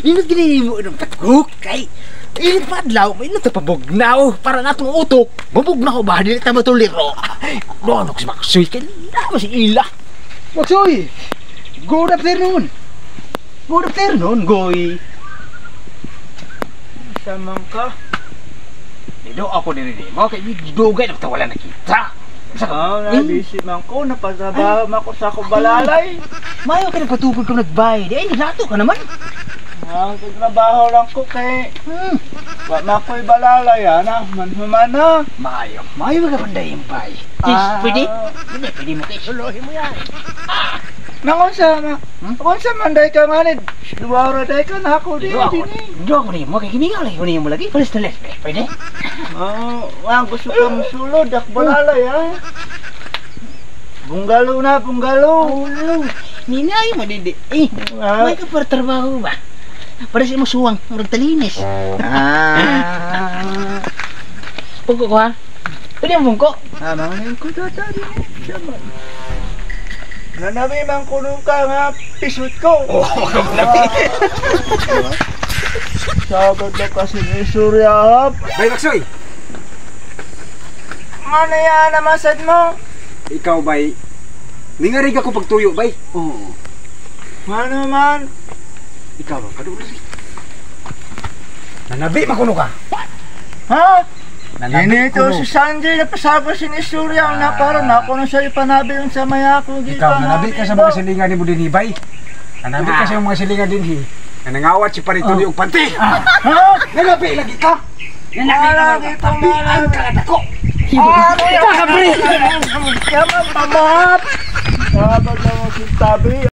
Inot gini mo ng patok kay init padlaw, may inot pabugnaw para natong utok. Mabugnaw ba dili ta matuliro. Doon ako si Maksoy kay naman si Ila. Maksoy. Good afternoon. Good afternoon, Goy. Samang ka? Nido ako diri mo kay dugay na wala nakita. Nabisi man ko, napasabaho man ko sa akong balalay. Mayo ka nagpatubod kung nagbayad. Eh, nato ka naman. Ang trabaho lang ko kay wa man ko'y balalay, ana. Man na. Mayo magapanday yung bay. Pwede? Pwede mo kayo suluhin mo yan. Nangunsa manday ka manid. Luwara day ka na ako din. Doon ko rin mo, kay kimingaw lang ko mo lagi. Palis na left, pwede? Ang gusto ka masulod, ak balalay ha. Bunggalo na, bunggalo. Ninay mo didi. May ka para trabaho ba? Para siya mo suwang, magtalinis. Pungko ko ha? Pwede mo pungko? Manganin ko data din. Nanabi man kuno ka nga pisot ko. Sabad na kasi ni Suryahap. Bay Maksoy! Ano yan namasad mo? Ikaw bay, ningarig ako pagtuyo bay. Oo. Ano man? Ikaw ba, kadulas. Nanabi makuno ka. Ha? Nanabi Ginito si Sanjay na pasaba si ni Surya ang naparoon ako na siya ipanabi yung sa maya ko. Ikaw, nanabi ka sa mga silingan ni mo din bay. Nanabi ka sa mga silingan din na nangawat si Parituli og panty. Ha? Nanabi lagi ka. Nanabi ka Ang kagatako. ano yan? Kaya man pamahat. Sabad na mo sintabi.